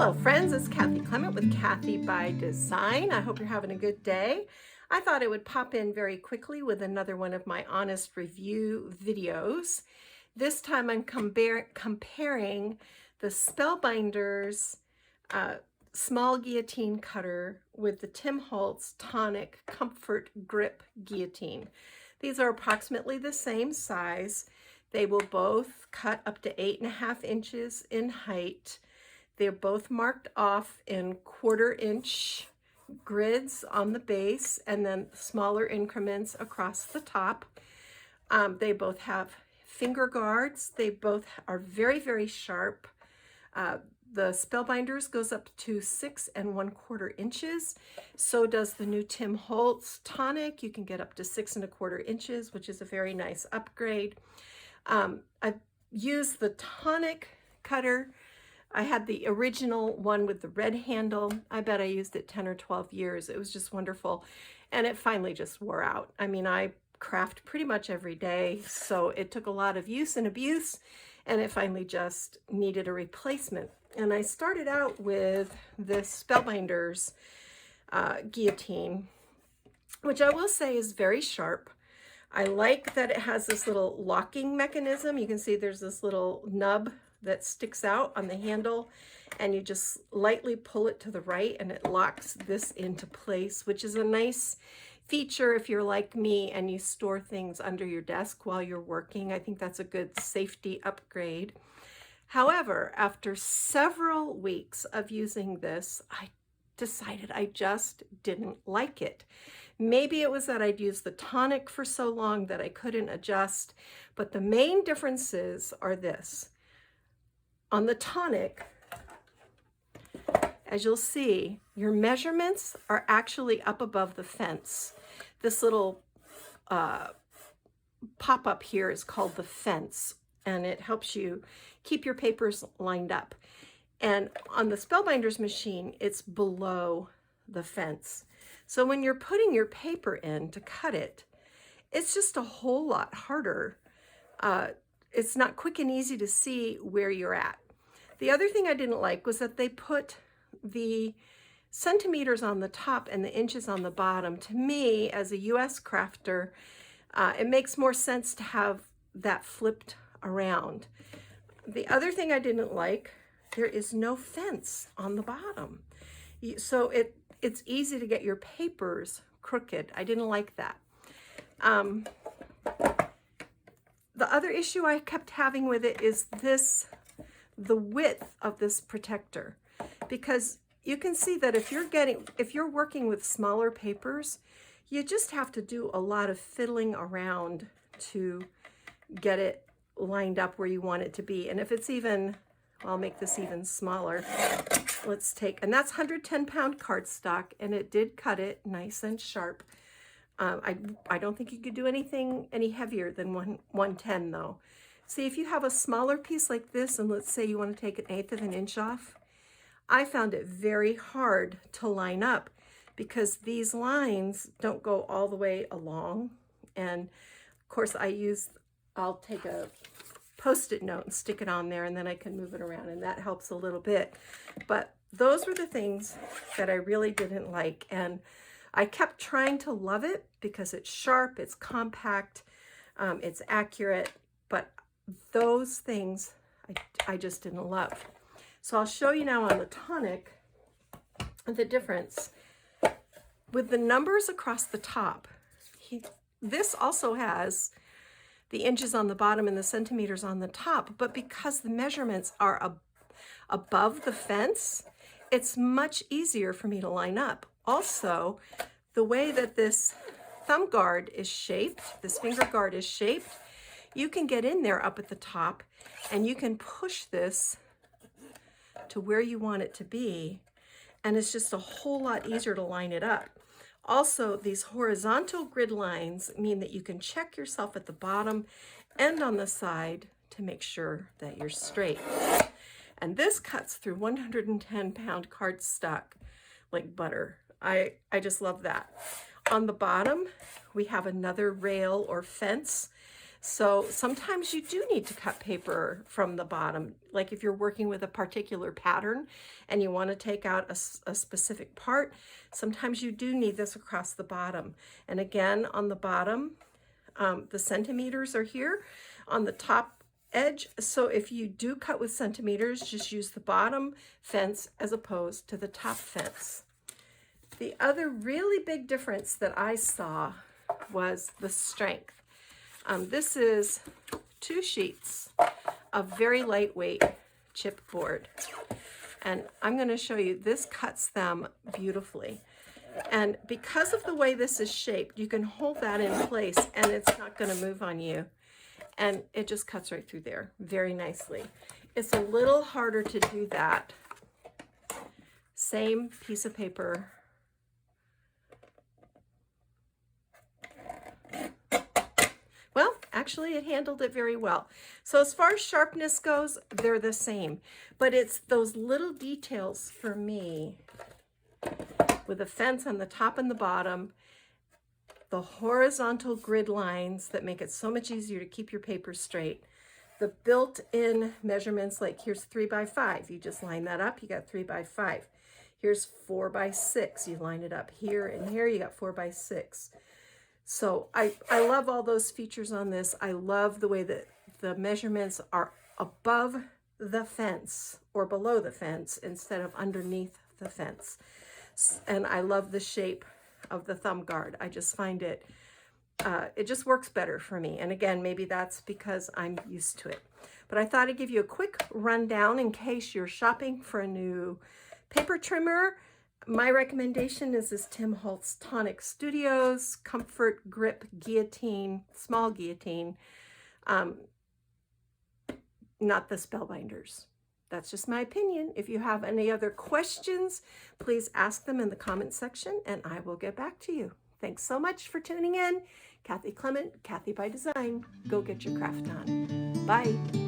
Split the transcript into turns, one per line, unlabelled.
Hello friends, it's Kathy Clement with Kathy by Design. I hope you're having a good day. I thought I would pop in very quickly with another one of my honest review videos. This time I'm comparing the Spellbinders small guillotine cutter with the Tim Holtz Tonic Comfort Grip Guillotine. These are approximately the same size. They will both cut up to 8.5 inches in height. They're both marked off in 1/4 inch grids on the base and then smaller increments across the top. They both have finger guards. They both are very, very sharp. The Spellbinders goes up to 6 1/4 inches. So does the new Tim Holtz Tonic. You can get up to 6 1/4 inches, which is a very nice upgrade. I've used the Tonic cutter. I had the original one with the red handle. I bet I used it 10 or 12 years. It was just wonderful. And it finally just wore out. I mean, I craft pretty much every day, so it took a lot of use and abuse, and it finally just needed a replacement. And I started out with this Spellbinders guillotine, which I will say is very sharp. I like that it has this little locking mechanism. You can see there's this little nub that sticks out on the handle, and you just lightly pull it to the right and it locks this into place, which is a nice feature if you're like me and you store things under your desk while you're working. I think that's a good safety upgrade. However, after several weeks of using this, I decided I just didn't like it. Maybe it was that I'd used the Tonic for so long that I couldn't adjust, but the main differences are this. On the Tonic, as you'll see, your measurements are actually up above the fence. This little pop-up here is called the fence, and it helps you keep your papers lined up. And on the Spellbinders machine, it's below the fence. So when you're putting your paper in to cut it, it's just a whole lot harder. It's not quick and easy to see where you're at. The other thing I didn't like was that they put the centimeters on the top and the inches on the bottom. To me, as a US crafter, it makes more sense to have that flipped around. The other thing I didn't like, there is no fence on the bottom. So it's easy to get your papers crooked. I didn't like that. The other issue I kept having with it is the width of this protector, because you can see that if you're working with smaller papers, you just have to do a lot of fiddling around to get it lined up where you want it to be. And if it's even, I'll make this even smaller. Let's take, and that's 110-pound cardstock, and it did cut it nice and sharp. I don't think you could do anything any heavier than 110 though. See, if you have a smaller piece like this, and let's say you want to take 1/8 of an inch off, I found it very hard to line up because these lines don't go all the way along. And of course I'll take a Post-it note and stick it on there, and then I can move it around, and that helps a little bit. But those were the things that I really didn't like, and I kept trying to love it because it's sharp, it's compact, it's accurate, but those things I just didn't love. So I'll show you now on the Tonic the difference. With the numbers across the top, this also has the inches on the bottom and the centimeters on the top, but because the measurements are above the fence, it's much easier for me to line up. Also, the way that this thumb guard is shaped, this finger guard is shaped, you can get in there up at the top and you can push this to where you want it to be, and it's just a whole lot easier to line it up. Also, these horizontal grid lines mean that you can check yourself at the bottom and on the side to make sure that you're straight. And this cuts through 110-pound cardstock like butter. I just love that. On the bottom, we have another rail or fence. So sometimes you do need to cut paper from the bottom. Like if you're working with a particular pattern and you want to take out a specific part, sometimes you do need this across the bottom. And again, on the bottom, the centimeters are here on the top edge. So if you do cut with centimeters, just use the bottom fence as opposed to the top fence. The other really big difference that I saw was the strength. This is 2 sheets of very lightweight chipboard. And I'm going to show you, this cuts them beautifully. And because of the way this is shaped, you can hold that in place and it's not going to move on you. And it just cuts right through there very nicely. It's a little harder to do that. Same piece of paper. Well, actually it handled it very well. So as far as sharpness goes, they're the same, but it's those little details for me with the fence on the top and the bottom, the horizontal grid lines that make it so much easier to keep your paper straight, the built-in measurements, like here's 3 by 5, you just line that up, you got 3 by 5. Here's 4 by 6, you line it up here and here, you got 4 by 6. So I love all those features on this. I love the way that the measurements are above the fence or below the fence instead of underneath the fence. And I love the shape of the thumb guard. I just find it, it just works better for me. And again, maybe that's because I'm used to it. But I thought I'd give you a quick rundown in case you're shopping for a new paper trimmer. My recommendation is this Tim Holtz Tonic Studios Comfort Grip Guillotine, small guillotine, not the Spellbinders. That's just my opinion. If you have any other questions, please ask them in the comment section and I will get back to you. Thanks so much for tuning in. Kathy Clement, Kathy by Design. Go get your craft on. Bye.